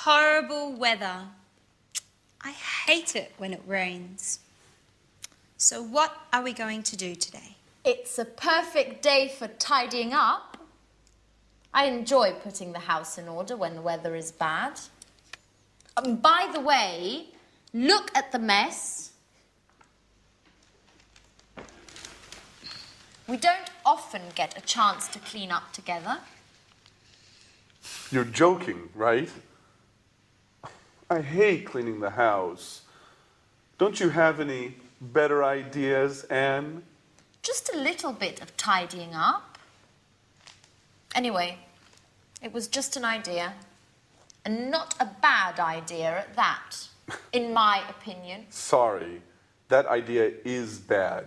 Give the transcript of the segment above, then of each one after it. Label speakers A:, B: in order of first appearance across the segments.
A: horrible weather. I hate it when it rains. So what are we going to do today?
B: It's a perfect day for tidying up. I enjoy putting the house in order when the weather is bad. By the way, look at the mess. We don't often get a chance to clean up together.
C: You're joking, right? I hate cleaning the house. Don't you have any better ideas, Anne?
B: Just a little bit of tidying up. Anyway, it was just an idea. And not a bad idea at that, in my opinion.
C: Sorry, that idea is bad.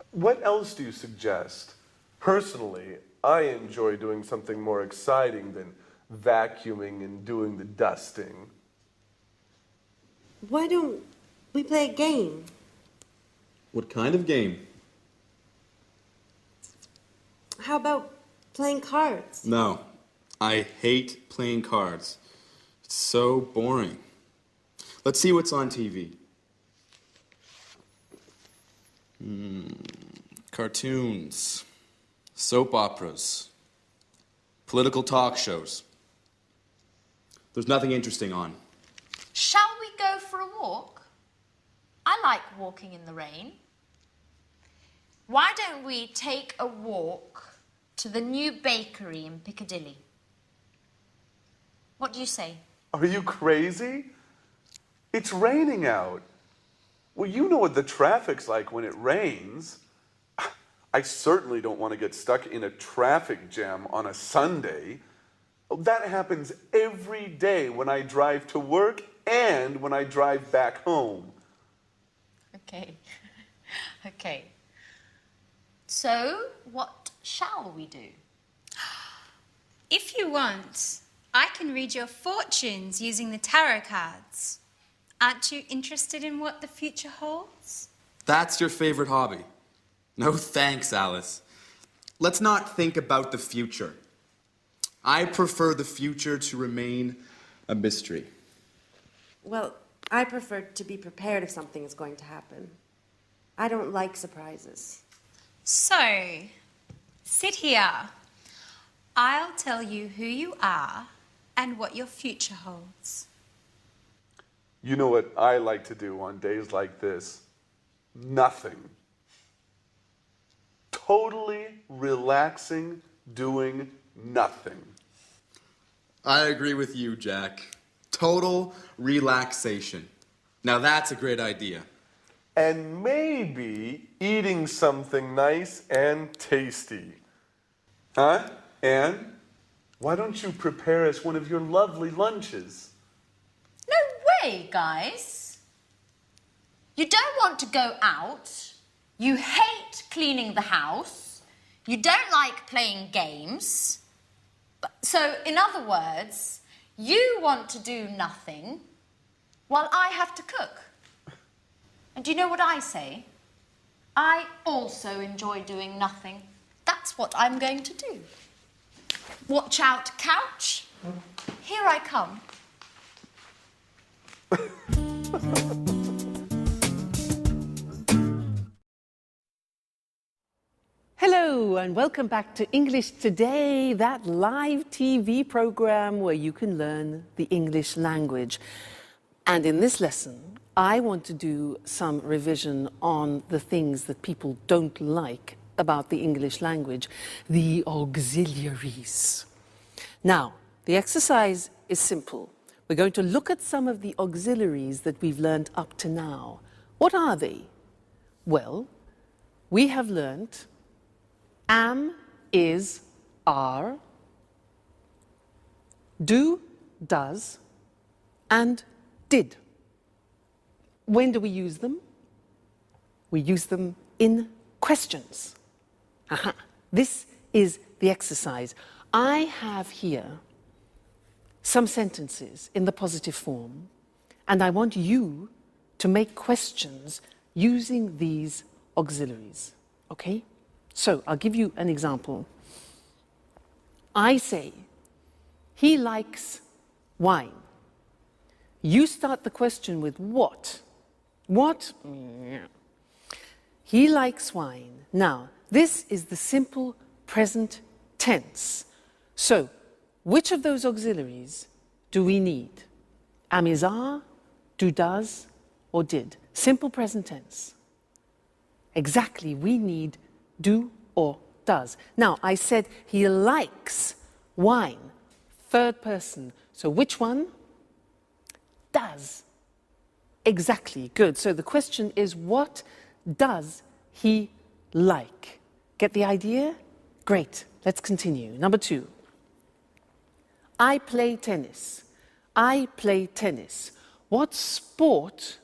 C: What else do you suggest? Personally, I enjoy doing something more exciting than vacuuming and doing the dusting.
D: Why don't we play a game?
E: What kind of game?
D: How about playing cards?
E: No, I hate playing cards. It's so boring. Let's see what's on TV. Cartoons, soap operas, political talk shows. There's nothing interesting on.
B: Shall we go for a walk? I like walking in the rain. Why don't we take a walk to the new bakery in Piccadilly? What do you say?
C: Are you crazy? It's raining out. Well, you know what the traffic's like when it rains. I certainly don't want to get stuck in a traffic jam on a Sunday. That happens every day when I drive to work and when I drive back home.
B: Okay. Okay. So, what shall we do?
A: If you want, I can read your fortunes using the tarot cards. Aren't you interested in what the future holds?
E: That's your favorite hobby. No thanks, Alice. Let's not think about the future. I prefer the future to remain a mystery.
D: Well, I prefer to be prepared if something is going to happen. I don't like surprises.
A: So, sit here. I'll tell you who you are and what your future holds.
C: You know what I like to do on days like this? Nothing. Totally relaxing, doing nothing.
E: I agree with you, Jack. Total relaxation. Now that's a great idea.
C: And maybe eating something nice and tasty. Huh, Anne? Why don't you prepare us one of your lovely lunches?
B: No way, guys. You don't want to go out. You hate cleaning the house. You don't like playing games. So, in other words, you want to do nothing while I have to cook. And do you know what I say? I also enjoy doing nothing. That's what I'm going to do. Watch out, couch. Here I come.
F: Hello and welcome back to English Today, that live TV program where you can learn the English language. And in this lesson, I want to do some revision on the things that people don't like about the English language, the auxiliaries. Now, the exercise is simple. We're going to look at some of the auxiliaries that we've learned up to now. What are they? Well, we have learned am, is, are, do, does, and did. When do we use them? We use them in questions. Aha. This is the exercise. I have here some sentences in the positive form, and I want you to make questions using these auxiliaries, okay? So, I'll give you an example. I say, he likes wine. You start the question with what? What? He likes wine. Now, this is the simple present tense. So, which of those auxiliaries do we need? Am, is, are, do, does, or did? Simple present tense. Exactly, we need do or does. Now, I said he likes wine, third person. So which one? Does. Exactly, good. So the question is, what does he like? Get the idea? Great, let's continue. Number 2. I play tennis. I play tennis. What sport?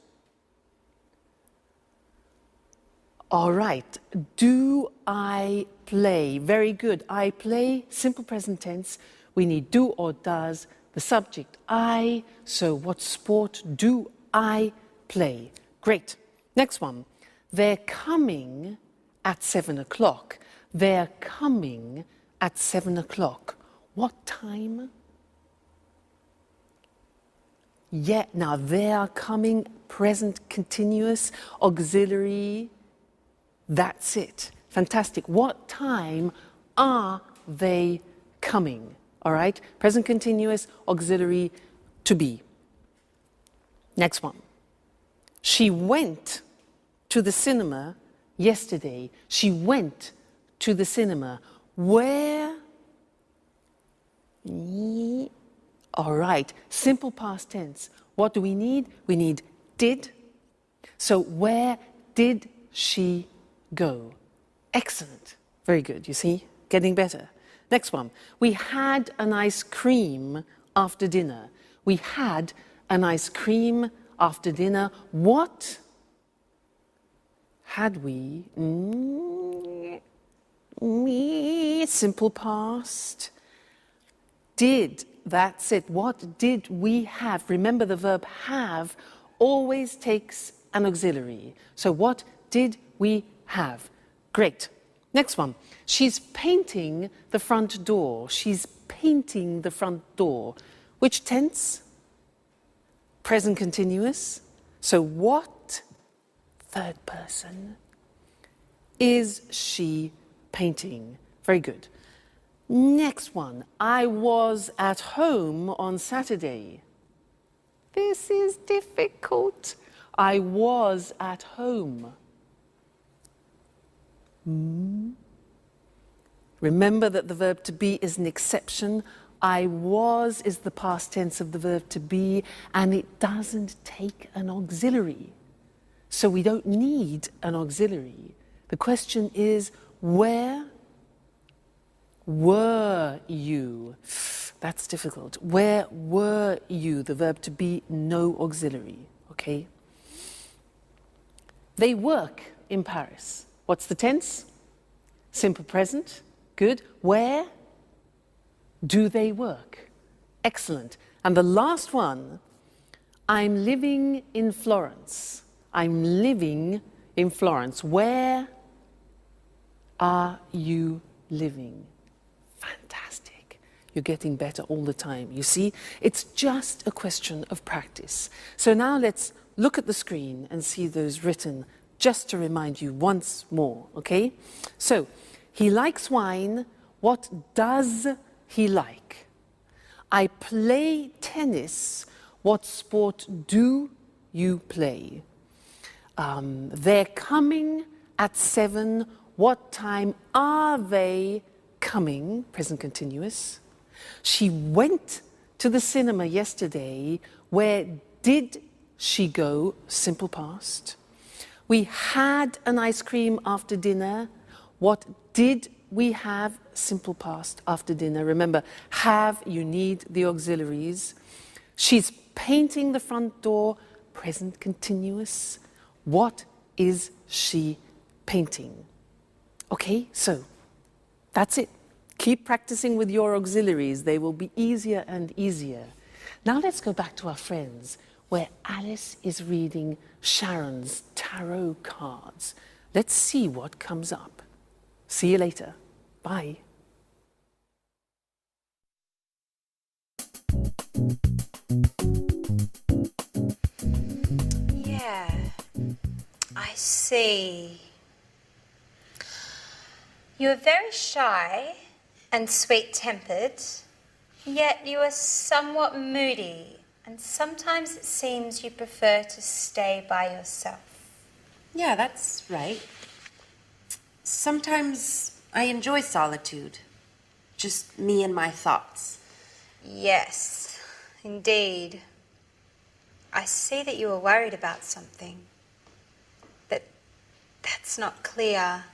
F: All right, do I play? Very good. I play, simple present tense. We need do or does, the subject I. So what sport do I play? Great. Next one. They're coming at 7 o'clock. They're coming at 7 o'clock. What time? Yeah, now they are coming, present continuous, auxiliary. That's it. Fantastic. What time are they coming? All right? Present continuous, auxiliary, to be. Next one. She went to the cinema yesterday. She went to the cinema. Where? All right. Simple past tense. What do we need? We need did. So where did she go? Excellent. Very good. You see? Getting better. Next one. We had an ice cream after dinner. We had an ice cream after dinner. What had we? Simple past. Did. That's it. What did we have? Remember, the verb have always takes an auxiliary. So what did we have? Great. Next one. She's painting the front door. She's painting the front door. Which tense? Present continuous. So what, third person, is she painting? Very good. Next one. I was at home on Saturday. This is difficult. I was at home. Remember that the verb to be is an exception. I was is the past tense of the verb to be, and it doesn't take an auxiliary. So we don't need an auxiliary. The question is, where were you? That's difficult. Where were you? The verb to be, no auxiliary. Okay? They work in Paris. What's the tense? Simple present. Good. Where do they work? Excellent. And the last one, I'm living in Florence. I'm living in Florence. Where are you living? Fantastic. You're getting better all the time. You see, it's just a question of practice. So now let's look at the screen and see those written just to remind you once more, okay? So, he likes wine. What does he like? I play tennis. What sport do you play? They're coming at 7. What time are they coming? Present continuous. She went to the cinema yesterday. Where did she go? Simple past. We had an ice cream after dinner. What did we have? Simple past after dinner. Remember, have, you need the auxiliaries. She's painting the front door. Present continuous. What is she painting? Okay, so that's it. Keep practicing with your auxiliaries. They will be easier and easier. Now let's go back to our friends, where Alice is reading Sharon's tarot cards. Let's see what comes up. See you later. Bye.
A: see. You are very shy and sweet-tempered, yet you are somewhat moody, and sometimes it seems you prefer to stay by yourself.
D: Yeah, that's right. Sometimes I enjoy solitude. Just me and my thoughts.
A: Yes, indeed. I see that you are worried about something, but that's not clear.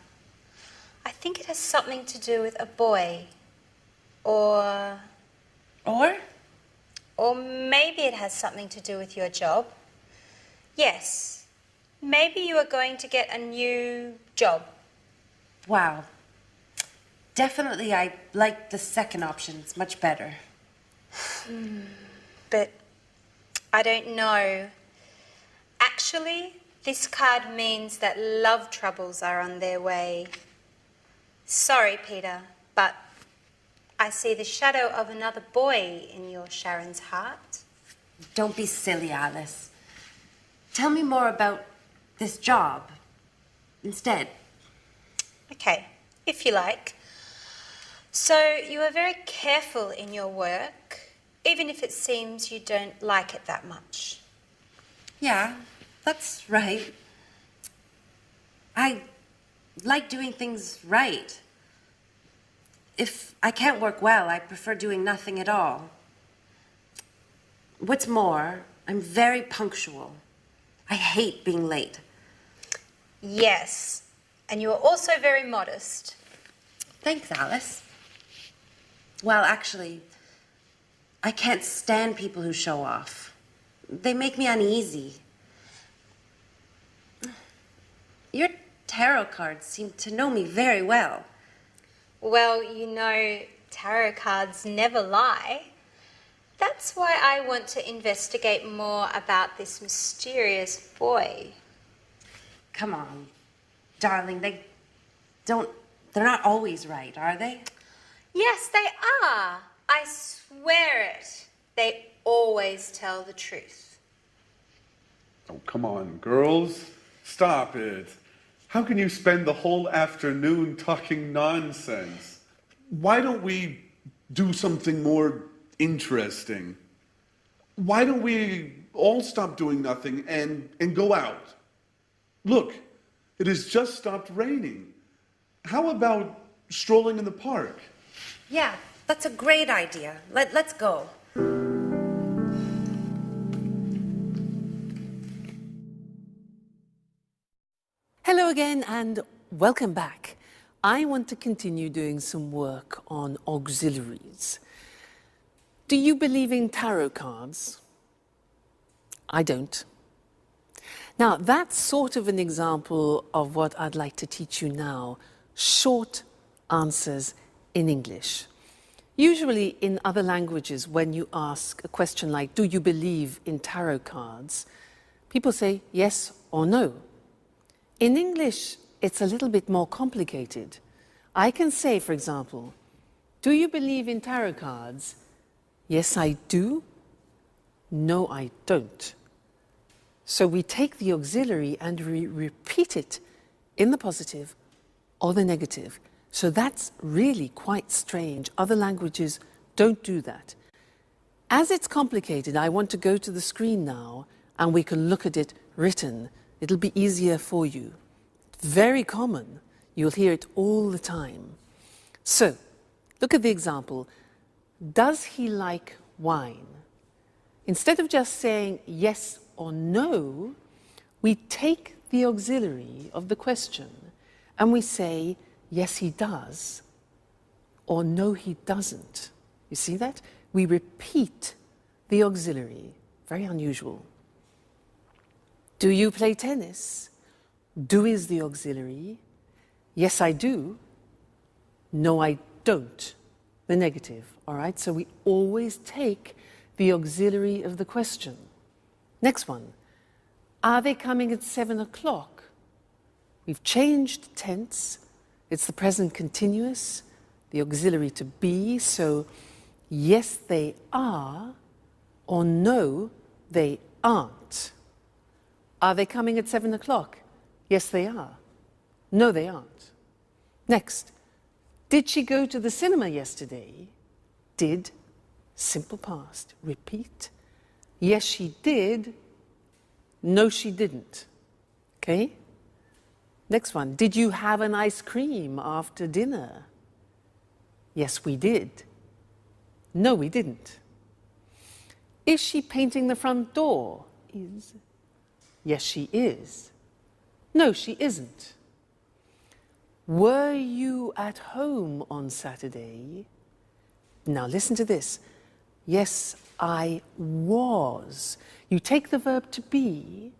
A: I think it has something to do with a boy, or maybe it has something to do with your job. Yes, maybe you are going to get a new job.
D: Wow. Definitely I like the second option. It's much better.
A: But I don't know. Actually, this card means that love troubles are on their way. Sorry, Peter, but I see the shadow of another boy in your Sharon's heart.
D: Don't be silly, Alice. Tell me more about this job instead.
A: Okay, if you like. So you are very careful in your work, even if it seems you don't like it that much.
D: Yeah, that's right. I like doing things right. If I can't work well, I prefer doing nothing at all. What's more, I'm very punctual. I hate being late.
A: Yes, and you are also very modest.
D: Thanks, Alice. Well, actually, I can't stand people who show off. They make me uneasy. Your tarot cards seem to know me very well.
A: Well, you know, tarot cards never lie. That's why I want to investigate more about this mysterious boy.
D: Come on, darling, they're not always right, are they?
A: Yes, they are. I swear it. They always tell the truth.
C: Oh, come on, girls. Stop it. How can you spend the whole afternoon talking nonsense? Why don't we do something more interesting? Why don't we all stop doing nothing and go out? Look, it has just stopped raining. How about strolling in the park?
D: Yeah, that's a great idea. Let's go.
F: Hello again and welcome back. I want to continue doing some work on auxiliaries. Do you believe in tarot cards? I don't. Now, that's sort of an example of what I'd like to teach you now. Short answers in English. Usually in other languages, when you ask a question like, do you believe in tarot cards? People say yes or no. In English, it's a little bit more complicated. I can say, for example, do you believe in tarot cards? Yes, I do. No, I don't. So we take the auxiliary and we repeat it in the positive or the negative. So that's really quite strange. Other languages don't do that. As it's complicated, I want to go to the screen now and we can look at it written. It'll be easier for you. Very common. You'll hear it all the time. So, look at the example. Does he like wine? Instead of just saying yes or no, we take the auxiliary of the question and we say, yes, he does, or no, he doesn't. You see that? We repeat the auxiliary. Very unusual. Do you play tennis? Do is the auxiliary. Yes, I do. No, I don't. The negative, all right? So we always take the auxiliary of the question. Next one. Are they coming at 7 o'clock? We've changed tense. It's the present continuous, the auxiliary to be. So yes, they are, or no, they aren't. Are they coming at 7 o'clock? Yes, they are. No, they aren't. Next. Did she go to the cinema yesterday? Did. Simple past. Repeat. Yes, she did. No, she didn't. Okay? Next one. Did you have an ice cream after dinner? Yes, we did. No, we didn't. Is she painting the front door? Is. Yes, she is. No, she isn't. Were you at home on Saturday? Now listen to this. Yes, I was. You take the verb to be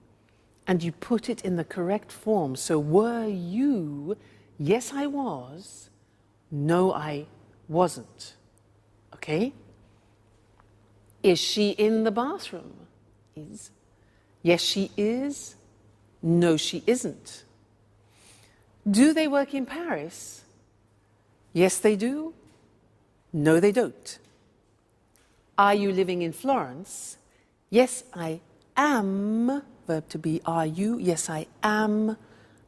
F: and you put it in the correct form. So were you? Yes, I was. No, I wasn't. Okay? Is she in the bathroom? Is. Yes, she is. No, she isn't. Do they work in Paris? Yes, they do. No, they don't. Are you living in Florence? Yes, I am. Verb to be, are you? Yes, I am.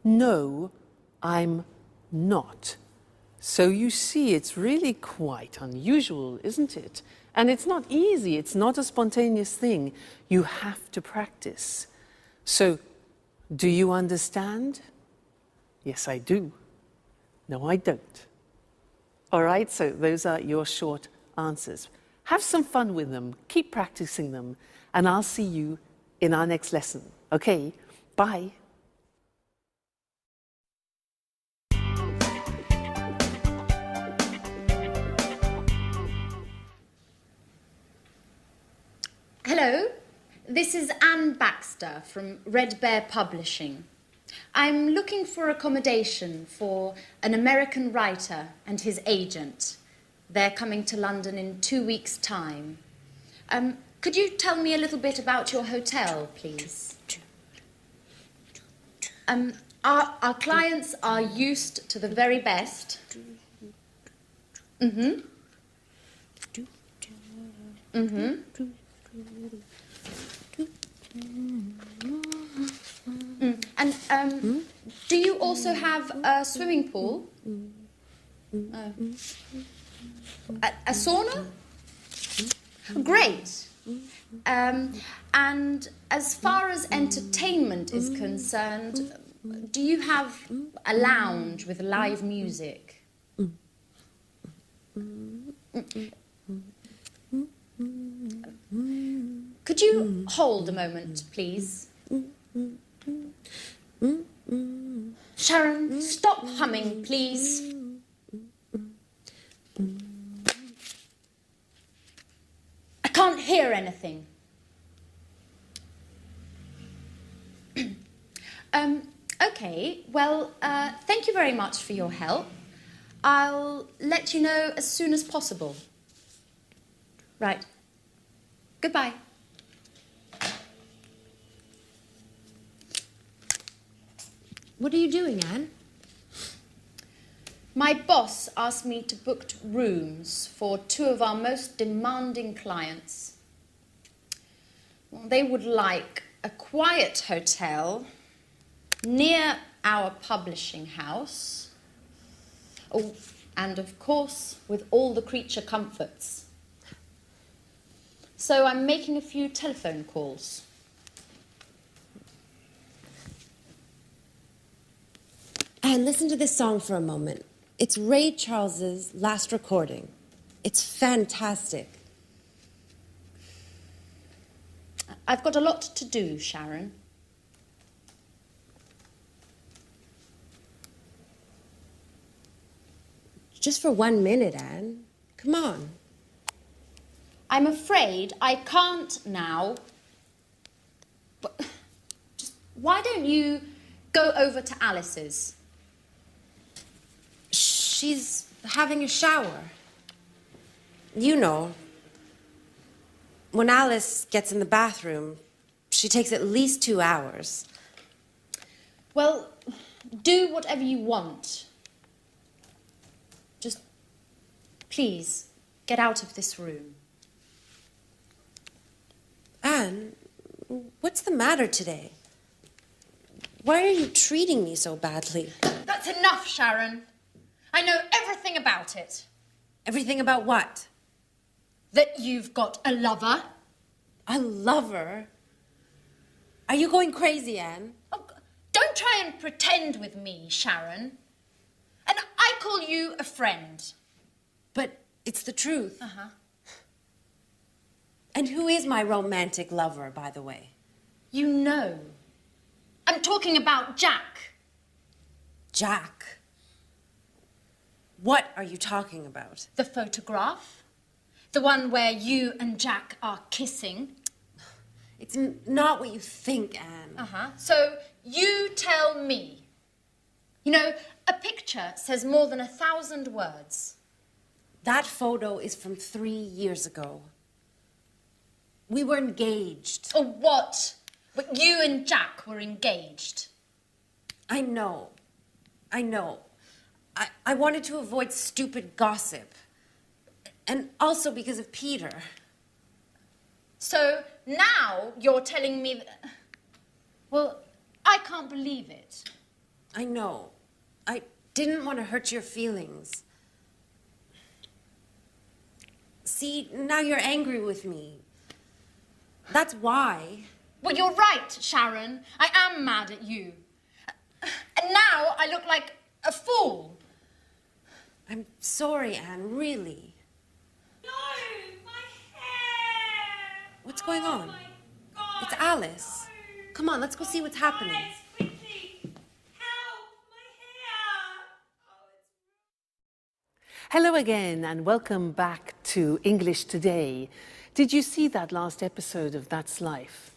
F: No, I'm not. So you see, it's really quite unusual, isn't it? And it's not easy. It's not a spontaneous thing. You have to practice. So, do you understand? Yes, I do. No, I don't. All right, so those are your short answers. Have some fun with them. Keep practicing them. And I'll see you in our next lesson. Okay, bye.
B: Hello, this is Anne Baxter from Red Bear Publishing. I'm looking for accommodation for an American writer and his agent. They're coming to London in 2 weeks' time. Could you tell me a little bit about your hotel, please? Our clients are used to the very best. Mm-hmm. Mm-hmm. And do you also have a swimming pool? A sauna? Great. And as far as entertainment is concerned, do you have a lounge with live music? Could you hold a moment, please? Sharon, stop humming, please. I can't hear anything. Okay, well, thank you very much for your help. I'll let you know as soon as possible. Right. Goodbye.
D: What are you doing, Anne?
B: My boss asked me to book rooms for 2 of our most demanding clients. Well, they would like a quiet hotel near our publishing house. Oh, and of course, with all the creature comforts. So I'm making a few telephone calls.
D: Anne, listen to this song for a moment. It's Ray Charles's last recording. It's fantastic.
B: I've got a lot to do, Sharon.
D: Just for 1 minute, Anne. Come on.
B: I'm afraid I can't now. But just why don't you go over to Alice's?
D: She's having a shower. You know, when Alice gets in the bathroom, she takes at least 2 hours.
B: Well, do whatever you want. Just, please, get out of this room.
D: Anne, what's the matter today? Why are you treating me so badly?
B: That's enough, Sharon. I know everything about it.
D: Everything about what?
B: That you've got a lover.
D: A lover? Are you going crazy, Anne?
B: Oh, don't try and pretend with me, Sharon. And I call you a friend.
D: But it's the truth.
B: Uh-huh.
D: And who is my romantic lover, by the way?
B: You know. I'm talking about Jack.
D: Jack? What are you talking about?
B: The photograph. The one where you and Jack are kissing.
D: It's not what you think, Anne.
B: Uh-huh. So you tell me. You know, a picture says more than 1,000 words.
D: That photo is from 3 years ago. We were engaged.
B: Or what? But you and Jack were engaged.
D: I know. I wanted to avoid stupid gossip. And also because of Peter.
B: So now you're telling me that... Well, I can't believe it.
D: I know. I didn't want to hurt your feelings. See, now you're angry with me. That's why.
B: Well, you're right, Sharon. I am mad at you. And now I look like a fool.
D: I'm sorry, Anne, really.
G: No, my hair!
D: What's going on?
G: Oh my God,
D: It's Alice.
G: no.
D: Come on, let's go see what's happening.
G: Alice, quickly! Help! My hair! Oh, it's...
F: Hello again, and welcome back to English Today. Did you see that last episode of That's Life?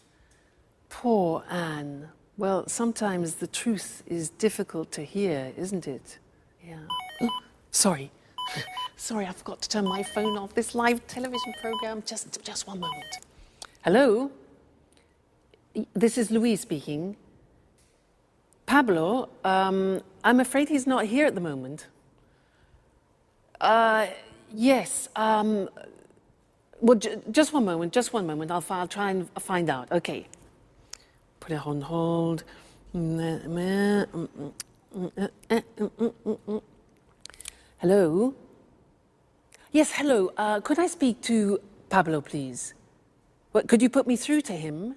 F: Poor Anne. Well, sometimes the truth is difficult to hear, isn't it? Yeah. Oh, sorry. Sorry, I forgot to turn my phone off. This live television program. Just one moment. Hello? This is Louise speaking. Pablo, I'm afraid he's not here at the moment. Yes. Well, just one moment. I'll try and find out. Okay. Put it on hold. Hello? Yes, hello. Could I speak to Pablo, please? What, could you put me through to him?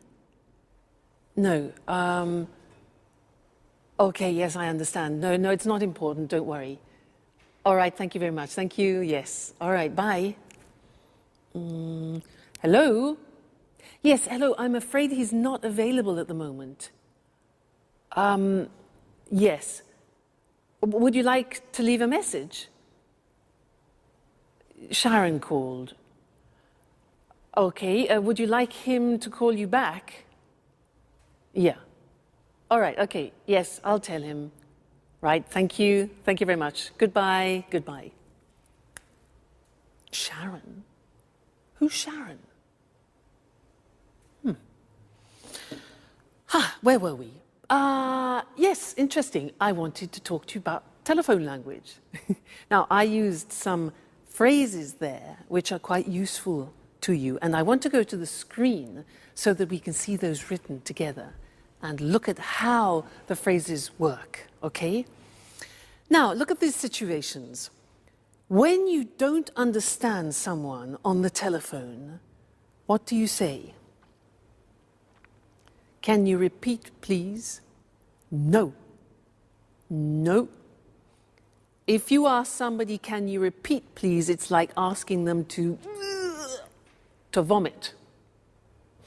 F: No. Okay, yes, I understand. No, it's not important. Don't worry. All right, thank you very much. Thank you. Yes. All right, bye. Hello? Yes, hello. I'm afraid he's not available at the moment. Yes. Would you like to leave a message? Sharon called. Okay. Would you like him to call you back? Yeah. All right. Okay. Yes, I'll tell him. Right. Thank you. Thank you very much. Goodbye. Goodbye. Sharon? Who's Sharon? Where were we? Yes, interesting. I wanted to talk to you about telephone language. Now, I used some phrases there which are quite useful to you, and I want to go to the screen so that we can see those written together and look at how the phrases work, okay? Now, look at these situations. When you don't understand someone on the telephone, what do you say? Can you repeat, please? No. No. If you ask somebody, can you repeat, please, it's like asking them to vomit.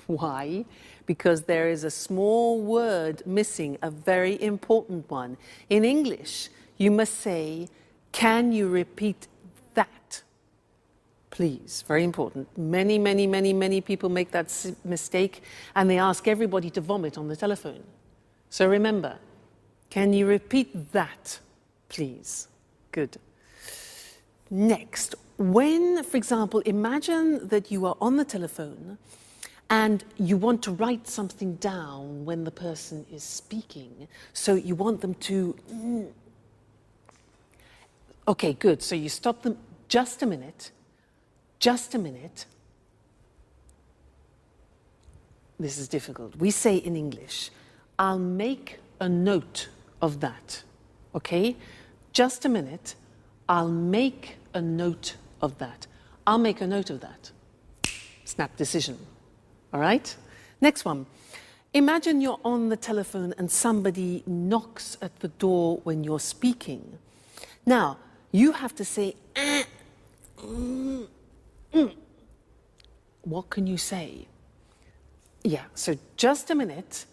F: Why? Because there is a small word missing, a very important one. In English, you must say, can you repeat that? Please, very important. Many people make that mistake, and they ask everybody to vomit on the telephone. So remember, can you repeat that, please? Good. Next, when, for example, imagine that you are on the telephone and you want to write something down when the person is speaking. So you want them to... Okay, good. So you stop them. Just a minute. Just a minute. This is difficult. We say in English, I'll make a note of that. Okay? Just a minute. I'll make a note of that. I'll make a note of that. Snap decision. All right? Next one. Imagine you're on the telephone and somebody knocks at the door when you're speaking. Now, you have to say, What can you say? Yeah, so just a minute.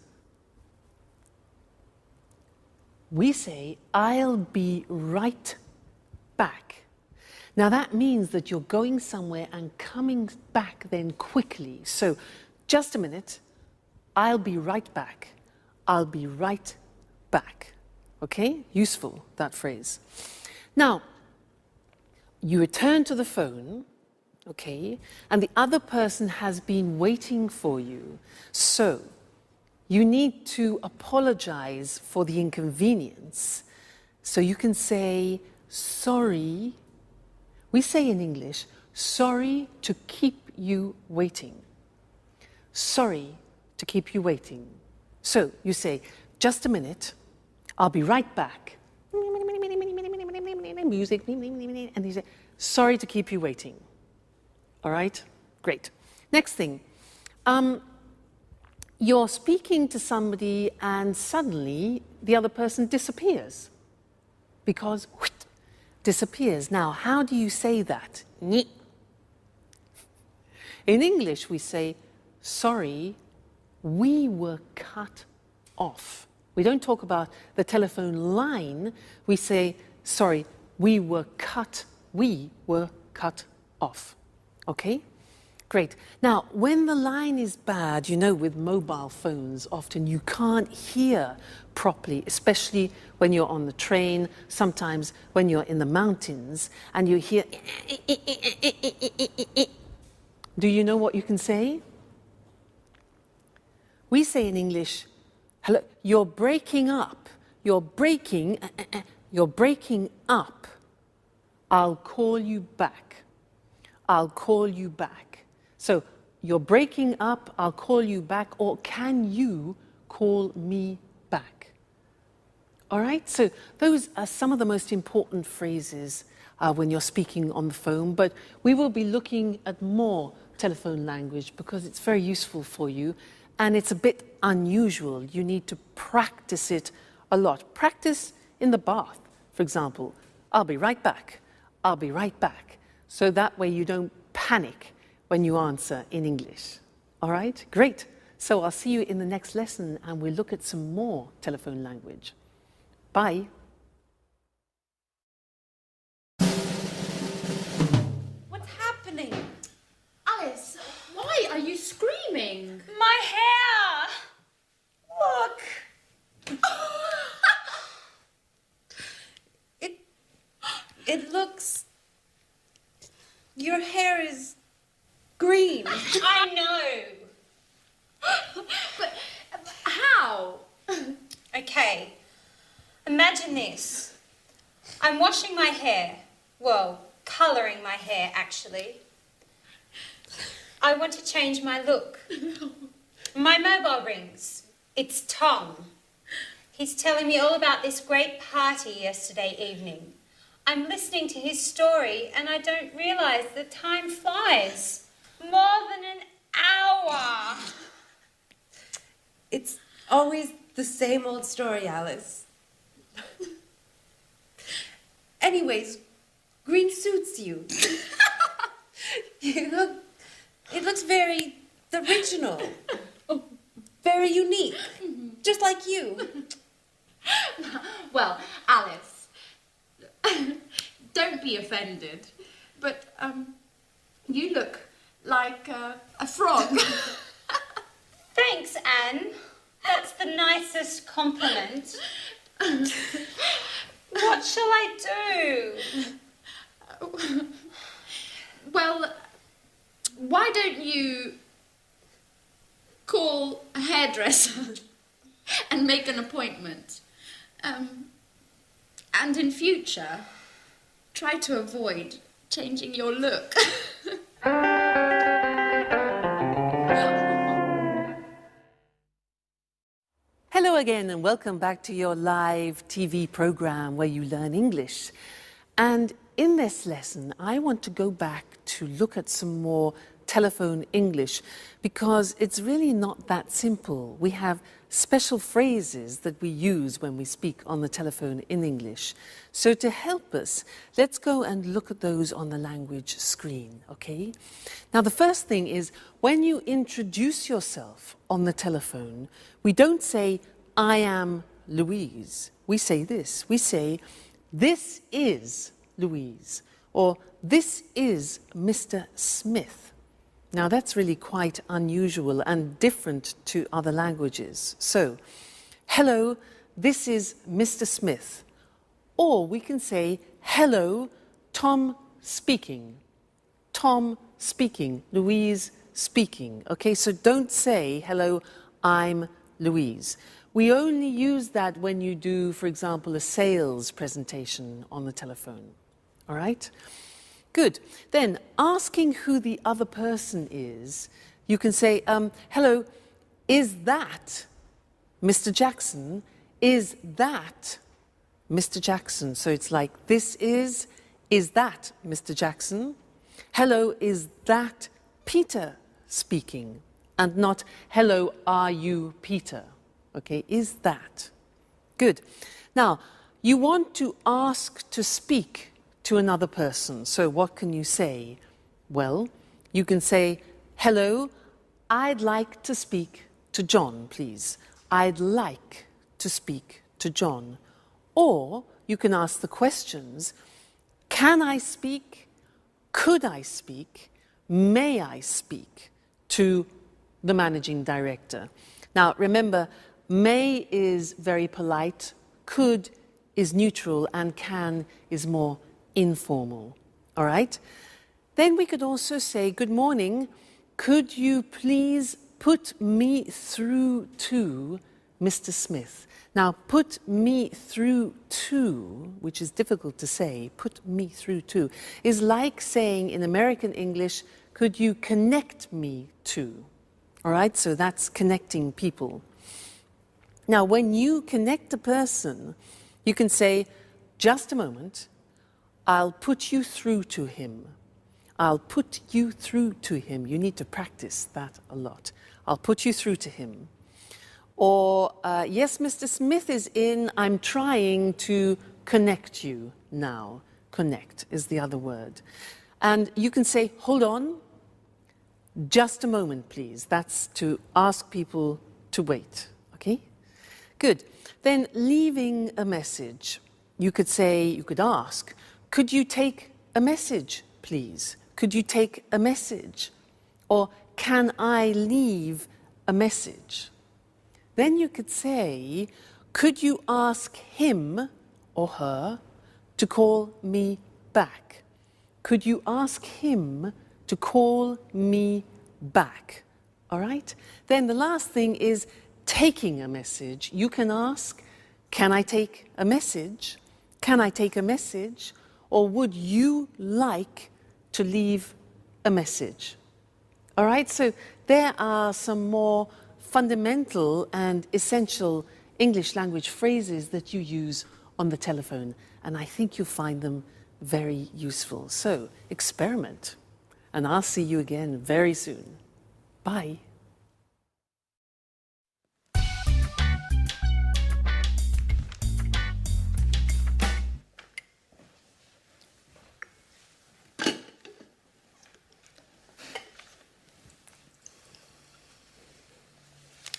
F: We say, I'll be right back. Now that means that you're going somewhere and coming back then quickly. So just a minute. I'll be right back. I'll be right back. Okay? Useful, that phrase. Now, you return to the phone, okay, and the other person has been waiting for you. So, you need to apologize for the inconvenience. So you can say, sorry. We say in English, sorry to keep you waiting. Sorry to keep you waiting. So you say, just a minute, I'll be right back. Music, and you say, sorry to keep you waiting. All right? Great. Next thing, you're speaking to somebody and suddenly the other person disappears. Because, disappears. Now, how do you say that? In English, we say, sorry, we were cut off. We don't talk about the telephone line. We say, sorry, we were cut off. Okay? Great. Now, when the line is bad, you know, with mobile phones, often you can't hear properly, especially when you're on the train, sometimes when you're in the mountains, and you hear... Do you know what you can say? We say in English, hello, you're breaking up. You're breaking up. I'll call you back. I'll call you back. So, you're breaking up, I'll call you back, or can you call me back? All right, so those are some of the most important phrases when you're speaking on the phone, but we will be looking at more telephone language because it's very useful for you. And it's a bit unusual. You need to practice it a lot. Practice in the bath, for example. I'll be right back. I'll be right back. So that way you don't panic when you answer in English. All right? Great. So I'll see you in the next lesson and we'll look at some more telephone language. Bye.
D: What's happening?
B: Alice, why are you screaming?
A: My hair! Look!
D: It looks... Your hair is green.
A: I know!
B: But how?
A: Okay, imagine this. I'm washing my hair. Well, colouring my hair, actually. I want to change my look. My mobile rings. It's Tom. He's telling me all about this great party yesterday evening. I'm listening to his story and I don't realise that time flies. More than an hour.
D: It's always the same old story, Alice. Anyways, green suits you. It looks very original. Very unique. Just like you.
B: Well, Alice, don't be offended, but you look like a frog.
A: Thanks, Anne. That's the nicest compliment. What shall I do?
B: Well, why don't you call a hairdresser and make an appointment? And in future, try to avoid changing your look.
F: Hello Hello again and welcome back to your live TV program where you learn English. And in this lesson, I want to go back to look at some more telephone English because it's really not that simple. We have special phrases that we use when we speak on the telephone in English. So to help us, let's go and look at those on the language screen, okay? Now the first thing is when you introduce yourself on the telephone, we don't say, I am Louise. We say this. We say, this is Louise, or this is Mr. Smith. Now that's really quite unusual and different to other languages. So, hello, this is Mr. Smith. Or we can say, hello, Tom speaking. Tom speaking, Louise speaking. Okay, so don't say, hello, I'm Louise. We only use that when you do, for example, a sales presentation on the telephone. All right? Good. Then, asking who the other person is, you can say, hello, is that Mr. Jackson? Is that Mr. Jackson? So it's like, this is that Mr. Jackson? Hello, is that Peter speaking? And not, hello, are you Peter? Okay, is that? Good. Now, you want to ask to speak to another person. So what can you say? Well, you can say, hello, I'd like to speak to John, please. I'd like to speak to John. Or you can ask the questions, can I speak? Could I speak? May I speak to the managing director? Now, remember, may is very polite, could is neutral, and can is more informal. All right? Then we could also say, good morning, could you please put me through to Mr. Smith? Now, put me through to, which is difficult to say, put me through to, is like saying in American English, could you connect me to? All right? So that's connecting people. Now, when you connect a person, you can say, just a moment, I'll put you through to him. I'll put you through to him. You need to practice that a lot. I'll put you through to him. Or, yes, Mr. Smith is in. I'm trying to connect you now. Connect is the other word. And you can say, hold on, just a moment, please. That's to ask people to wait, okay? Good. Then leaving a message. You could say, you could ask, could you take a message, please? Could you take a message? Or can I leave a message? Then you could say, could you ask him or her to call me back? Could you ask him to call me back? All right? Then the last thing is taking a message. You can ask, can I take a message? Can I take a message? Or would you like to leave a message? All right, so there are some more fundamental and essential English language phrases that you use on the telephone, and I think you'll find them very useful. So experiment, and I'll see you again very soon. Bye.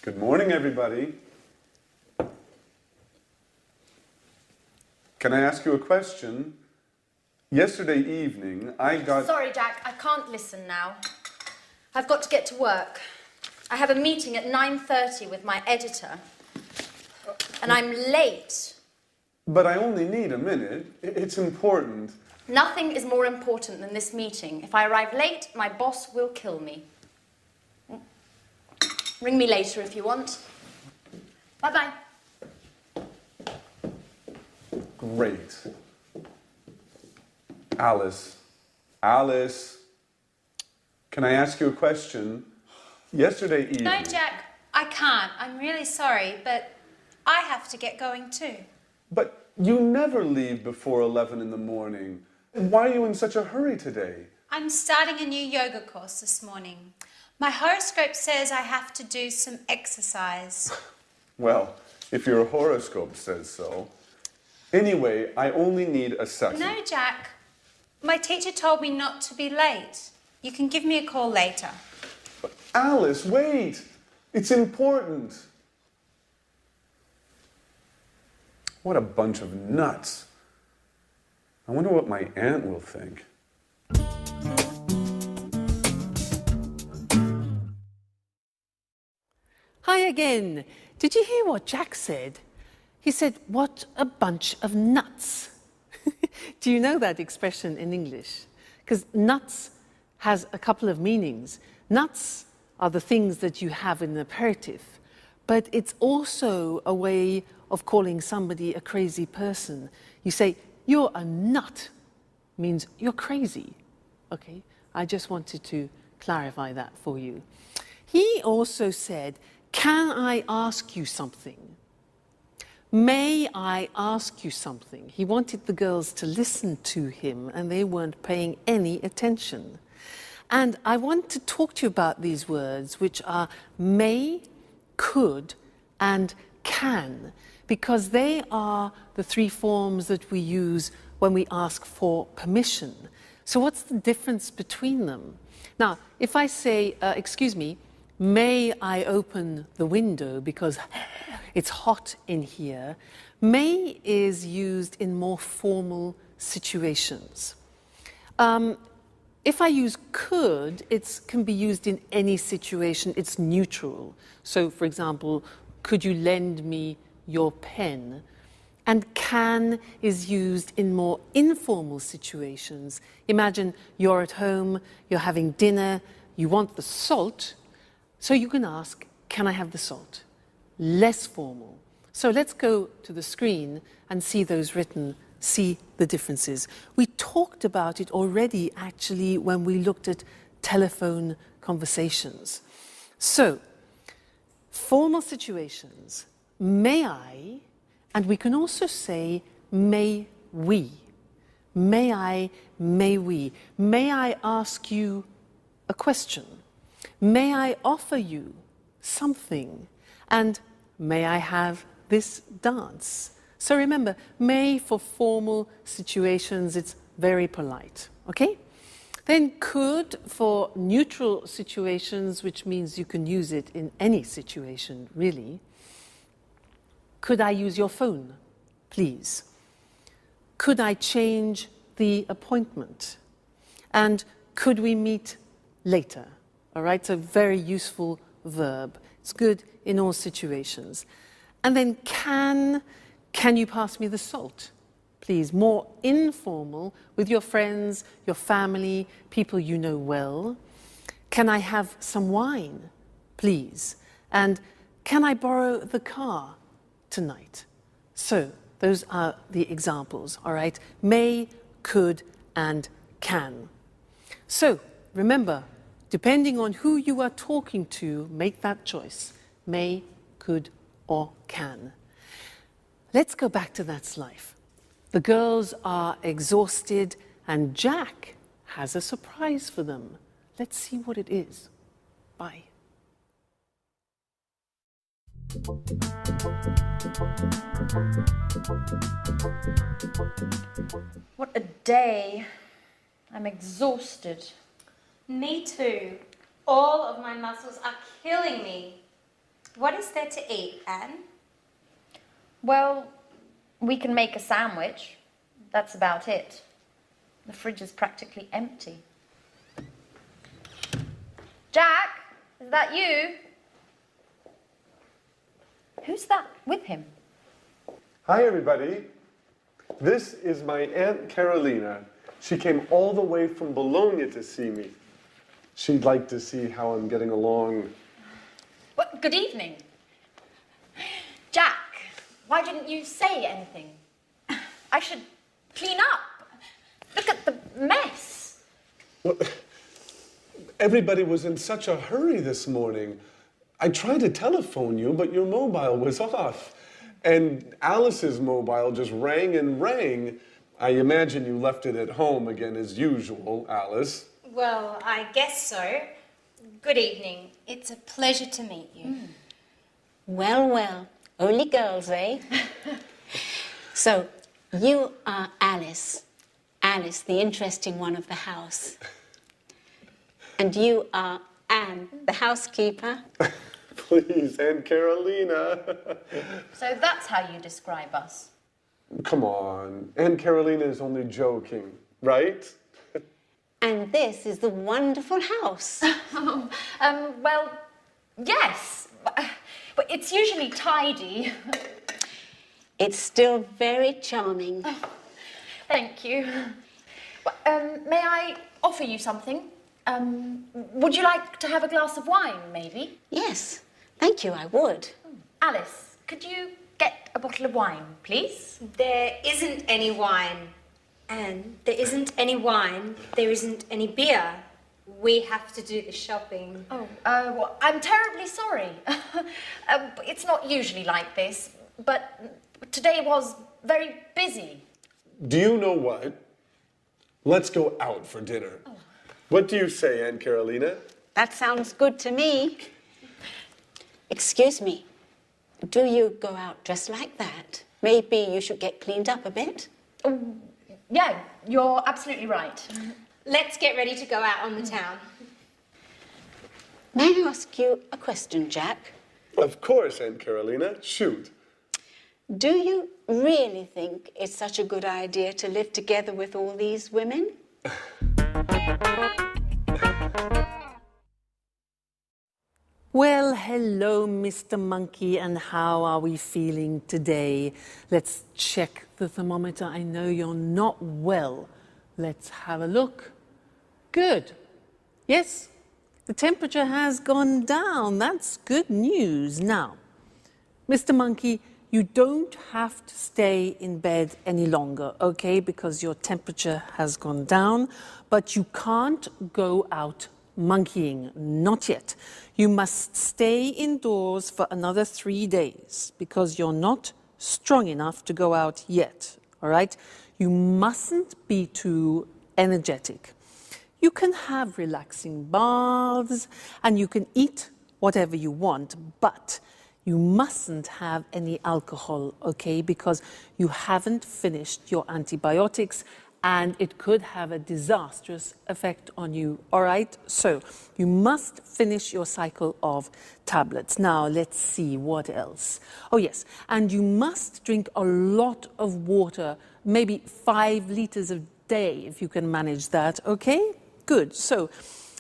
C: Good morning, everybody. Can I ask you a question? Yesterday evening, I got...
B: Sorry, Jack, I can't listen now. I've got to get to work. I have a meeting at 9:30 with my editor. And I'm late.
C: But I only need a minute. It's important.
B: Nothing is more important than this meeting. If I arrive late, my boss will kill me. Ring me later if you want. Bye-bye.
C: Great. Alice. Alice. Can I ask you a question? Yesterday evening...
A: No, Jack, I can't. I'm really sorry, but I have to get going too.
C: But you never leave before 11 in the morning. Why are you in such a hurry today?
A: I'm starting a new yoga course this morning. My horoscope says I have to do some exercise.
C: Well, if your horoscope says so. Anyway, I only need a second.
A: No, Jack. My teacher told me not to be late. You can give me a call later.
C: But Alice, wait! It's important. What a bunch of nuts. I wonder what my aunt will think.
F: Hi again. Did you hear what Jack said? He said, what a bunch of nuts. Do you know that expression in English? Because nuts has a couple of meanings. Nuts are the things that you have in an aperitif, but it's also a way of calling somebody a crazy person. You say, you're a nut, means you're crazy. Okay, I just wanted to clarify that for you. He also said, can I ask you something? May I ask you something? He wanted the girls to listen to him and they weren't paying any attention. And I want to talk to you about these words, which are may, could, and can, because they are the three forms that we use when we ask for permission. So what's the difference between them? Now, if I say, excuse me, may I open the window because it's hot in here, may is used in more formal situations. If I use could, it can be used in any situation. It's neutral. So, for example, could you lend me your pen? And can is used in more informal situations. Imagine you're at home, you're having dinner, you want the salt, so you can ask, can I have the salt? Less formal. So let's go to the screen and see those written, see the differences. We talked about it already, actually, when we looked at telephone conversations. So, formal situations, may I, and we can also say, may we. May I, may we. May I ask you a question? May I offer you something? And may I have this dance? So remember, may for formal situations, it's very polite, okay? Then could for neutral situations, which means you can use it in any situation, really. Could I use your phone, please? Could I change the appointment? And could we meet later? All right, so very useful verb. It's good in all situations. And then can you pass me the salt? Please, more informal with your friends, your family, people you know well. Can I have some wine, please? And can I borrow the car tonight? So those are the examples, all right? May, could, and can. So remember, depending on who you are talking to, make that choice. May, could, or can. Let's go back to That's Life. The girls are exhausted and Jack has a surprise for them. Let's see what it is. Bye.
B: What a day. I'm exhausted.
A: Me too. All of my muscles are killing me. What is there to eat, Anne?
B: Well, we can make a sandwich. That's about it. The fridge is practically empty. Jack, is that you? Who's that with him?
C: Hi, everybody. This is my Aunt Carolina. She came all the way from Bologna to see me. She'd like to see how I'm getting along.
B: Well, good evening. Jack, why didn't you say anything? I should clean up. Look at the mess.
C: Well, everybody was in such a hurry this morning. I tried to telephone you, but your mobile was off.
H: And Alice's mobile just rang and rang. I imagine you left it at home again as usual, Alice.
A: Well, I guess so. Good evening. It's a pleasure to meet you.
I: Well, well, only girls, eh? So, you are Alice. Alice, the interesting one of the house. And you are Anne, the housekeeper.
H: Please, Aunt Carolina.
B: So that's how you describe us.
H: Come on. Aunt Carolina is only joking, right?
I: And this is the wonderful house.
B: Well, yes, but it's usually tidy.
I: It's still very charming.
B: Thank you. May I offer you something? Would you like to have a glass of wine, maybe?
I: Yes, thank you, I would.
B: Alice, could you get a bottle of wine, please?
A: There isn't any wine. And there isn't any wine. There isn't any beer. We have to do the shopping.
B: Oh, well, I'm terribly sorry. It's not usually like this, but today was very busy.
H: Do you know what? Let's go out for dinner. Oh. What do you say, Aunt Carolina?
I: That sounds good to me. Excuse me, do you go out dressed like that? Maybe you should get cleaned up a bit?
B: Yeah, you're absolutely right.
A: Let's get ready to go out on the town.
I: May I ask you a question, Jack?
H: Of course, Aunt Carolina. Shoot.
I: Do you really think it's such a good idea to live together with all these women?
F: Well, hello, Mr. Monkey, and how are we feeling today? Let's check the thermometer. I know you're not well. Let's have a look. Good. Yes, the temperature has gone down. That's good news. Now, Mr. Monkey, you don't have to stay in bed any longer, okay, because your temperature has gone down, but you can't go out monkeying, not yet. You must stay indoors for another 3 days because you're not strong enough to go out yet, all right? You mustn't be too energetic. You can have relaxing baths and you can eat whatever you want, but you mustn't have any alcohol, okay? Because you haven't finished your antibiotics and it could have a disastrous effect on you, all right? So you must finish your cycle of tablets. Now, let's see what else. Oh, yes, and you must drink a lot of water, maybe 5 liters a day, if you can manage that, okay? Good, so,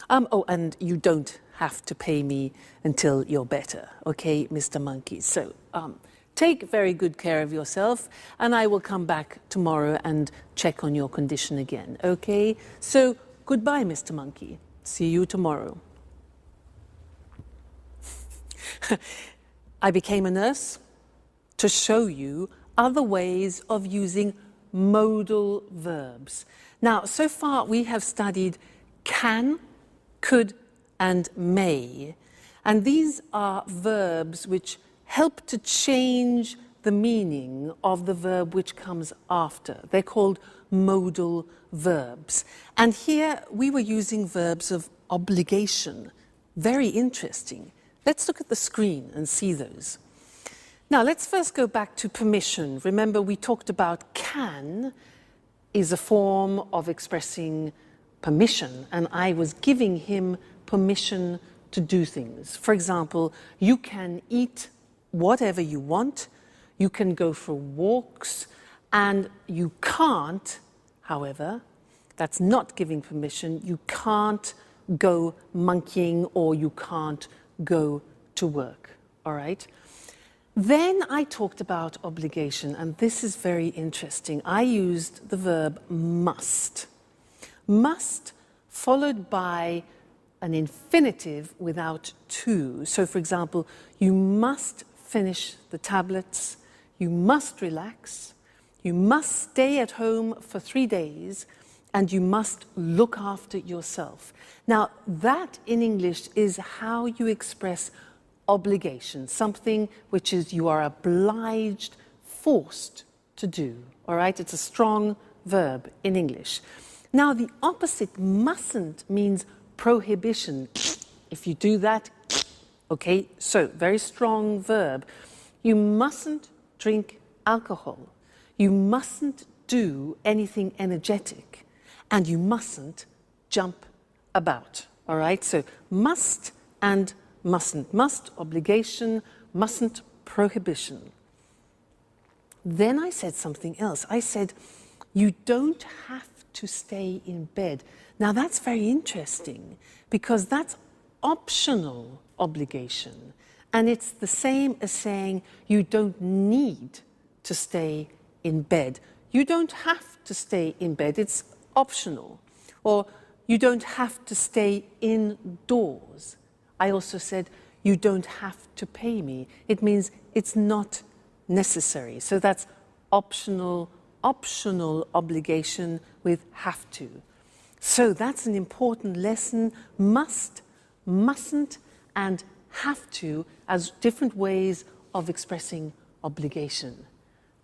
F: oh, and you don't have to pay me until you're better, okay, Mr. Monkey? So, take very good care of yourself, and I will come back tomorrow and check on your condition again, okay? So, goodbye, Mr. Monkey. See you tomorrow. I became a nurse to show you other ways of using modal verbs. Now, so far we have studied can, could, and may. And these are verbs which help to change the meaning of the verb which comes after. They're called modal verbs. And here we were using verbs of obligation. Very interesting. Let's look at the screen and see those. Now, let's first go back to permission. Remember, we talked about can is a form of expressing permission, and I was giving him permission to do things. For example, you can eat whatever you want, you can go for walks, and you can't, however, that's not giving permission, you can't go monkeying or you can't go to work, all right? Then I talked about obligation, and this is very interesting. I used the verb must. Must followed by an infinitive without to. So, for example, you must finish the tablets, you must relax, you must stay at home for 3 days, and you must look after yourself. Now, that in English is how you express obligation, something which is you are obliged, forced to do. All right? It's a strong verb in English. Now, the opposite, mustn't, means prohibition. If you do that, okay, so very strong verb. You mustn't drink alcohol. You mustn't do anything energetic. And you mustn't jump about. All right? So must and mustn't. Must, obligation, mustn't, prohibition. Then I said something else. I said, you don't have to stay in bed. Now that's very interesting because that's optional obligation. And it's the same as saying you don't need to stay in bed. You don't have to stay in bed. It's optional. Or you don't have to stay indoors. I also said you don't have to pay me. It means it's not necessary. So that's optional obligation with have to. So that's an important lesson. Must, mustn't, and have to as different ways of expressing obligation.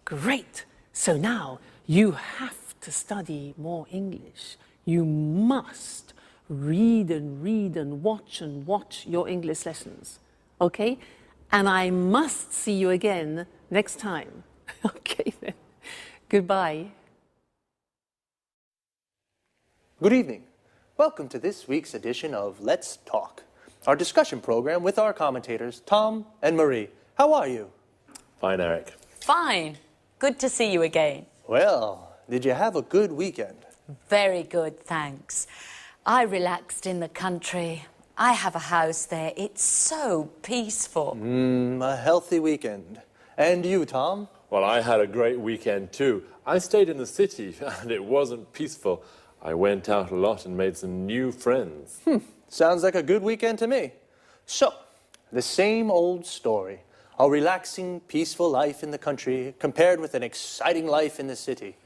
F: Great. So now you have to study more English. You must read and watch your English lessons. Okay? And I must see you again next time. Okay then. Goodbye.
J: Good evening. Welcome to this week's edition of Let's Talk, our discussion program with our commentators, Tom and Marie. How are you?
K: Fine, Eric.
B: Fine. Good to see you again.
J: Well, did you have a good weekend?
B: Very good, thanks. I relaxed in the country. I have a house there. It's so peaceful.
J: A healthy weekend. And you, Tom?
K: Well, I had a great weekend too. I stayed in the city and it wasn't peaceful. I went out a lot and made some new friends.
J: Sounds like a good weekend to me. So, the same old story. A relaxing, peaceful life in the country compared with an exciting life in the city.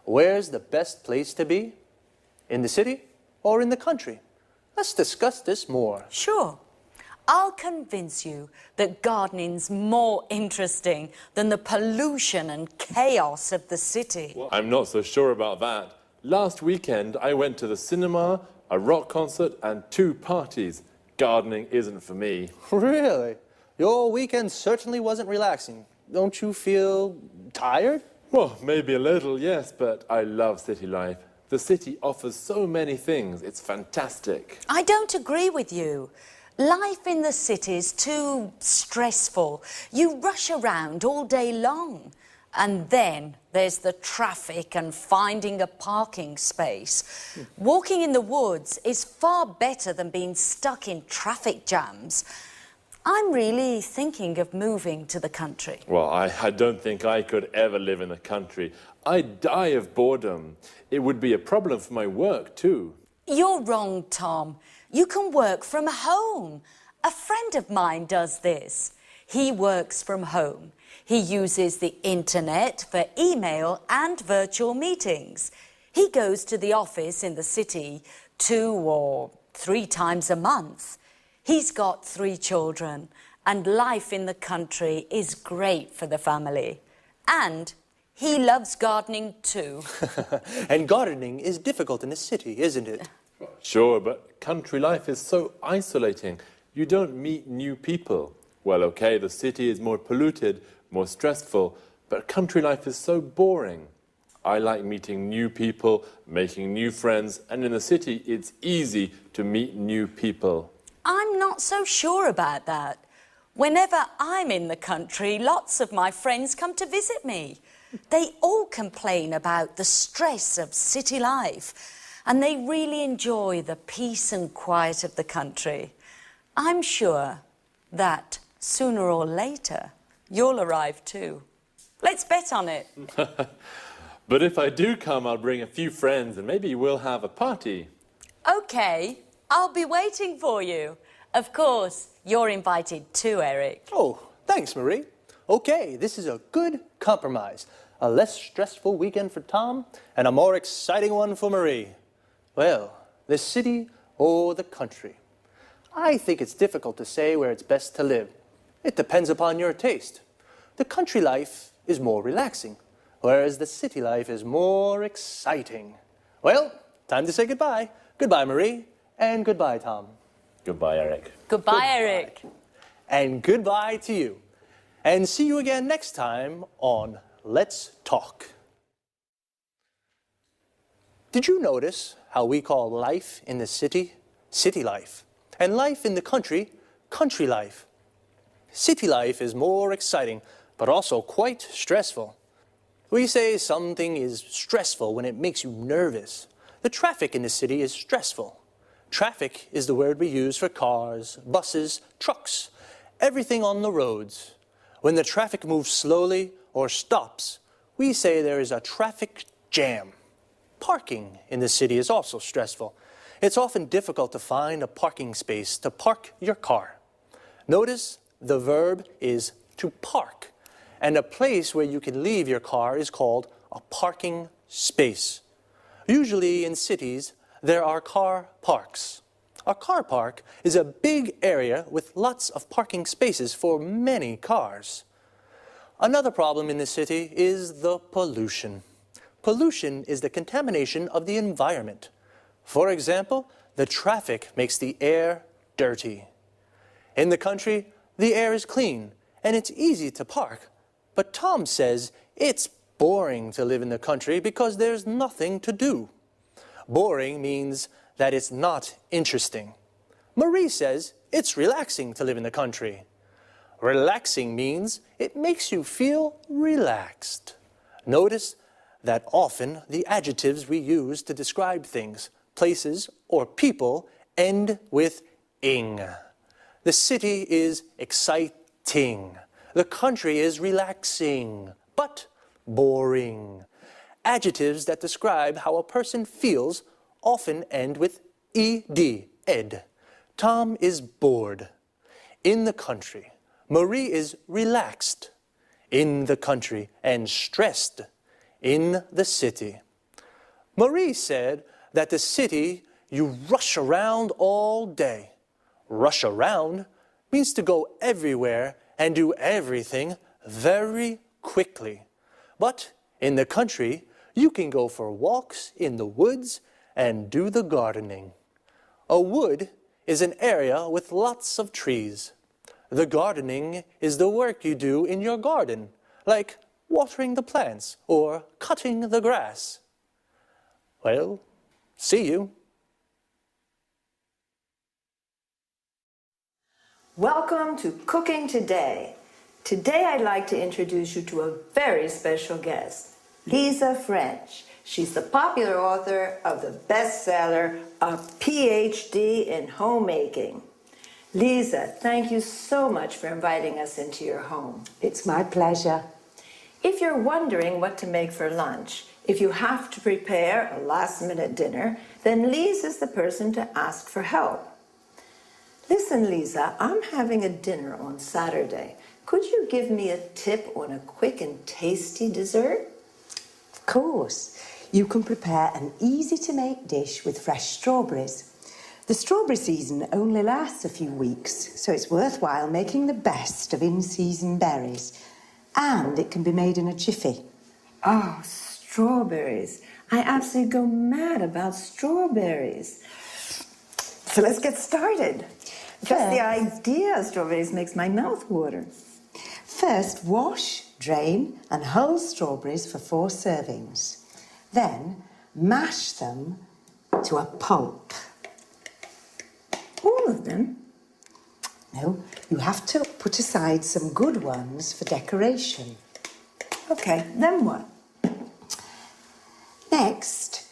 J: Where's the best place to be? In the city or in the country? Let's discuss this more.
B: Sure. I'll convince you that gardening's more interesting than the pollution and chaos of the city.
K: Well, I'm not so sure about that. Last weekend, I went to the cinema, a rock concert, and 2 parties. Gardening isn't for me.
J: Really? Your weekend certainly wasn't relaxing. Don't you feel tired?
K: Well, maybe a little, yes, but I love city life. The city offers so many things. It's fantastic.
B: I don't agree with you. Life in the city is too stressful. You rush around all day long. And then there's the traffic and finding a parking space. Walking in the woods is far better than being stuck in traffic jams. I'm really thinking of moving to the country.
K: Well, I don't think I could ever live in the country. I'd die of boredom. It would be a problem for my work, too.
B: You're wrong, Tom. You can work from home. A friend of mine does this. He works from home. He uses the internet for email and virtual meetings. He goes to the office in the city 2 or 3 times a month. He's got 3 children, and life in the country is great for the family. And he loves gardening too.
J: And gardening is difficult in the city, isn't it?
K: Sure, but country life is so isolating. You don't meet new people. Well, okay, the city is more polluted, more stressful, but country life is so boring. I like meeting new people, making new friends, and in the city it's easy to meet new people.
B: I'm not so sure about that. Whenever I'm in the country, lots of my friends come to visit me. They all complain about the stress of city life, and they really enjoy the peace and quiet of the country. I'm sure that sooner or later, you'll arrive too. Let's bet on it.
K: But if I do come, I'll bring a few friends and maybe we'll have a party.
B: Okay, I'll be waiting for you. Of course, you're invited too, Eric.
J: Oh, thanks, Marie. Okay, this is a good compromise. A less stressful weekend for Tom and a more exciting one for Marie. Well, the city or the country? I think it's difficult to say where it's best to live. It depends upon your taste. The country life is more relaxing, whereas the city life is more exciting. Well, time to say goodbye. Goodbye, Marie, and goodbye, Tom.
K: Goodbye, Eric.
B: Goodbye, Eric.
J: And goodbye to you. And see you again next time on Let's Talk. Did you notice how we call life in the city, city life, and life in the country, country life? City life is more exciting, but also quite stressful. We say something is stressful when it makes you nervous. The traffic in the city is stressful. Traffic is the word we use for cars, buses, trucks, everything on the roads. When the traffic moves slowly or stops, we say there is a traffic jam. Parking in the city is also stressful. It's often difficult to find a parking space to park your car. Notice the verb is to park, and a place where you can leave your car is called a parking space. Usually in cities, there are car parks. A car park is a big area with lots of parking spaces for many cars. Another problem in the city is the pollution. Pollution is the contamination of the environment. For example, the traffic makes the air dirty. In the country, the air is clean and it's easy to park. But Tom says it's boring to live in the country because there's nothing to do. Boring means that it's not interesting. Marie says it's relaxing to live in the country. Relaxing means it makes you feel relaxed. Notice that often the adjectives we use to describe things, places, or people end with ing. The city is exciting. The country is relaxing, but boring. Adjectives that describe how a person feels often end with ed, ed. Tom is bored. In the country, Marie is relaxed. In the country, and stressed. In the city. Marie said that the city, you rush around all day. Rush around means to go everywhere and do everything very quickly. But in the country, you can go for walks in the woods and do the gardening. A wood is an area with lots of trees. The gardening is the work you do in your garden, like watering the plants or cutting the grass. Well, see you.
L: Welcome to Cooking Today. Today I'd like to introduce you to a very special guest, Lisa French. She's the popular author of the bestseller, A PhD in Homemaking. Lisa, thank you so much for inviting us into your home.
M: It's my pleasure.
L: If you're wondering what to make for lunch, if you have to prepare a last-minute dinner, then Lisa's the person to ask for help. Listen, Lisa, I'm having a dinner on Saturday. Could you give me a tip on a quick and tasty dessert?
M: Of course. You can prepare an easy-to-make dish with fresh strawberries. The strawberry season only lasts a few weeks, so it's worthwhile making the best of in-season berries. And it can be made in a jiffy.
L: Oh, strawberries. I absolutely go mad about strawberries. So let's get started. Just the idea of strawberries makes my mouth water.
M: First, wash, drain, and hull strawberries for 4 servings. Then, mash them to a pulp.
L: All of them?
M: No, you have to put aside some good ones for decoration.
L: Okay, then what?
M: Next,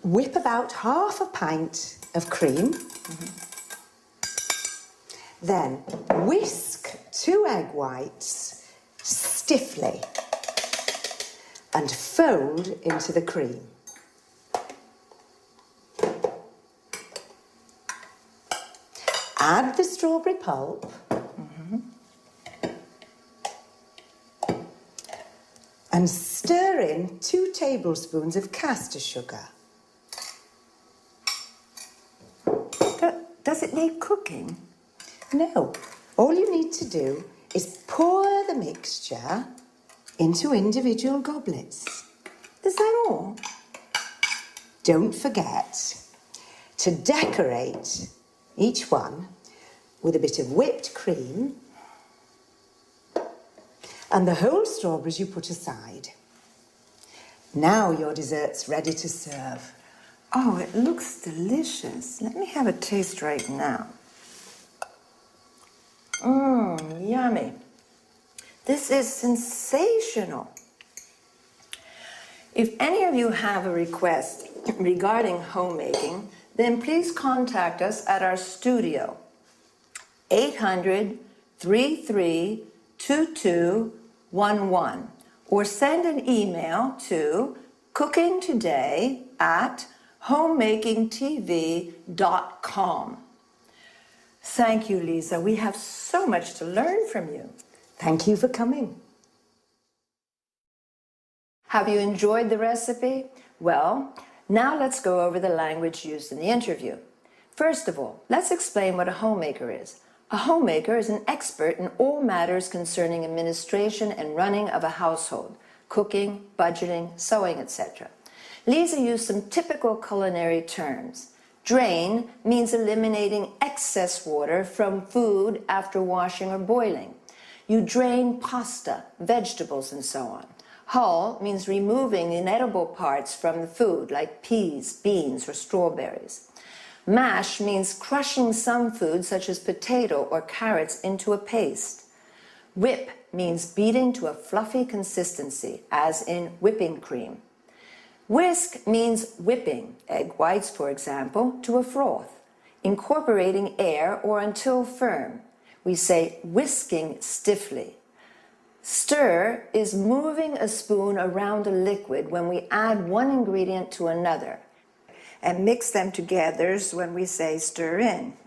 M: whip about half a pint of cream. Then whisk 2 egg whites stiffly and fold into the cream. Add the strawberry pulp and stir in 2 tablespoons of caster sugar.
L: Does it need cooking?
M: No, All you need to do is pour the mixture into individual goblets. Is that all? Don't forget to decorate each one with a bit of whipped cream, and the whole strawberries you put aside. Now your dessert's ready to serve.
L: Oh, it looks delicious. Let me have a taste right now. Yummy. This is sensational. If any of you have a request regarding homemaking, then please contact us at our studio, 800-332211, or send an email to cookingtoday@homemakingtv.com. Thank you, Lisa. We have so much to learn from you.
M: Thank you for coming.
L: Have you enjoyed the recipe? Well, now let's go over the language used in the interview. First of all, let's explain what a homemaker is. A homemaker is an expert in all matters concerning administration and running of a household, cooking, budgeting, sewing, etc. Lisa used some typical culinary terms. Drain means eliminating excess water from food after washing or boiling. You drain pasta, vegetables, and so on. Hull means removing the inedible parts from the food, like peas, beans, or strawberries. Mash means crushing some food, such as potato or carrots, into a paste. Whip means beating to a fluffy consistency, as in whipping cream. Whisk means whipping, egg whites, for example, to a froth, incorporating air or until firm. We say whisking stiffly. Stir is moving a spoon around a liquid when we add one ingredient to another. And mix them together when we say stir in.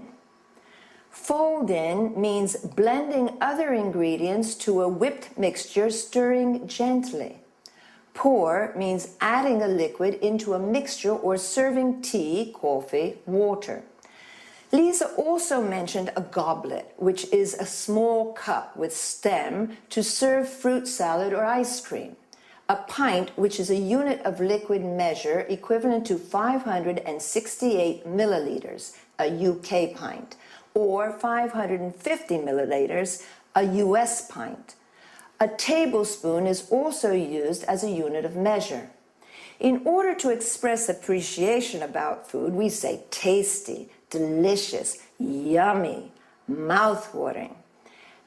L: Fold in means blending other ingredients to a whipped mixture, stirring gently. Pour means adding a liquid into a mixture or serving tea, coffee, water. Lisa also mentioned a goblet, which is a small cup with stem to serve fruit salad or ice cream. A pint, which is a unit of liquid measure equivalent to 568 milliliters, a UK pint, or 550 milliliters, a US pint. A tablespoon is also used as a unit of measure. In order to express appreciation about food, we say tasty, delicious, yummy, mouth-watering.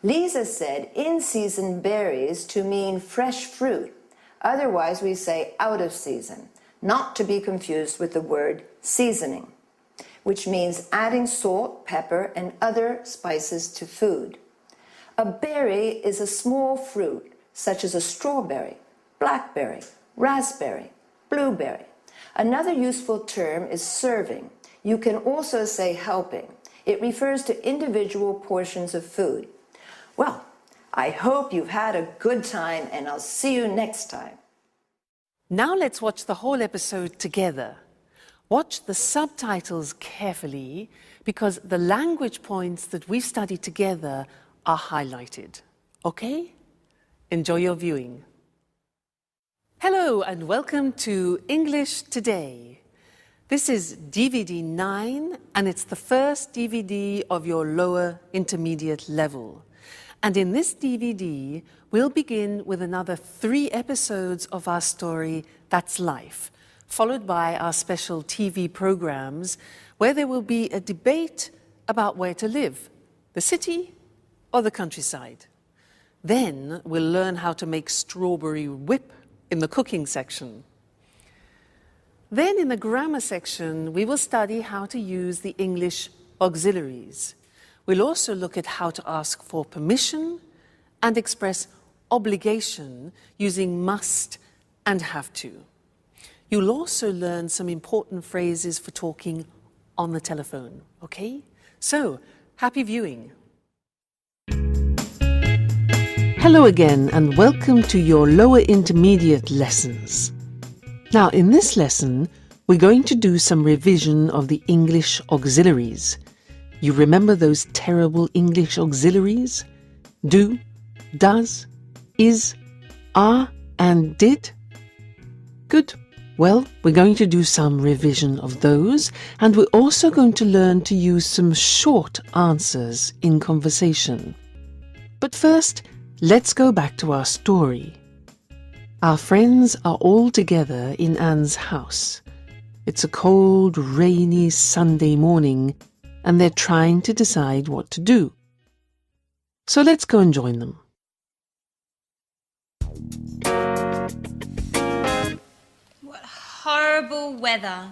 L: Lisa said in-season berries to mean fresh fruit. Otherwise, we say out of season, not to be confused with the word seasoning, which means adding salt, pepper, and other spices to food. A berry is a small fruit, such as a strawberry, blackberry, raspberry, blueberry. Another useful term is serving. You can also say helping. It refers to individual portions of food. Well, I hope you've had a good time, and I'll see you next time.
F: Now let's watch the whole episode together. Watch the subtitles carefully because the language points that we've studied together are highlighted. Okay? Enjoy your viewing. Hello and welcome to English Today. This is DVD 9 and it's the first DVD of your lower intermediate level. And in this DVD, we'll begin with another 3 episodes of our story, That's Life, followed by our special TV programs where there will be a debate about where to live, the city or the countryside. Then we'll learn how to make strawberry whip in the cooking section. Then in the grammar section, we will study how to use the English auxiliaries. We'll also look at how to ask for permission and express obligation using must and have to. You'll also learn some important phrases for talking on the telephone, okay? So, happy viewing. Hello again and welcome to your lower intermediate lessons. Now in this lesson, we're going to do some revision of the English auxiliaries. You remember those terrible English auxiliaries? Do, does, is, are, and did? Good. Well, we're going to do some revision of those, and we're also going to learn to use some short answers in conversation. But first, let's go back to our story. Our friends are all together in Anne's house. It's a cold, rainy Sunday morning, and they're trying to decide what to do. So let's go and join them.
A: What horrible weather.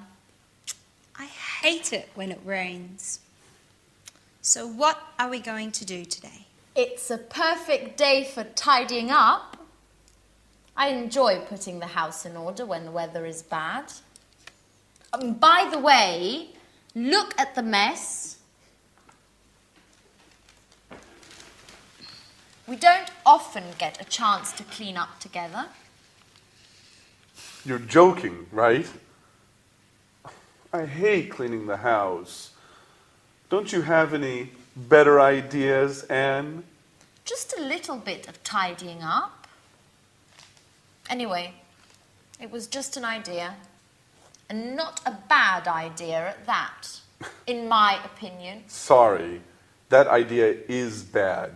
A: I hate it when it rains. So what are we going to do today?
B: It's a perfect day for tidying up. I enjoy putting the house in order when the weather is bad. By the way, look at the mess. We don't often get a chance to clean up together.
C: You're joking, right? I hate cleaning the house. Don't you have any better ideas, Anne?
B: Just a little bit of tidying up. Anyway, it was just an idea. And not a bad idea at that, in my opinion.
C: Sorry, that idea is bad.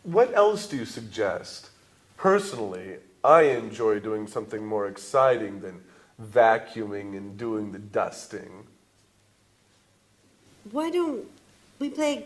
C: What else do you suggest?
H: Personally, I enjoy doing something more exciting than vacuuming and doing the dusting.
D: Why don't we play a game?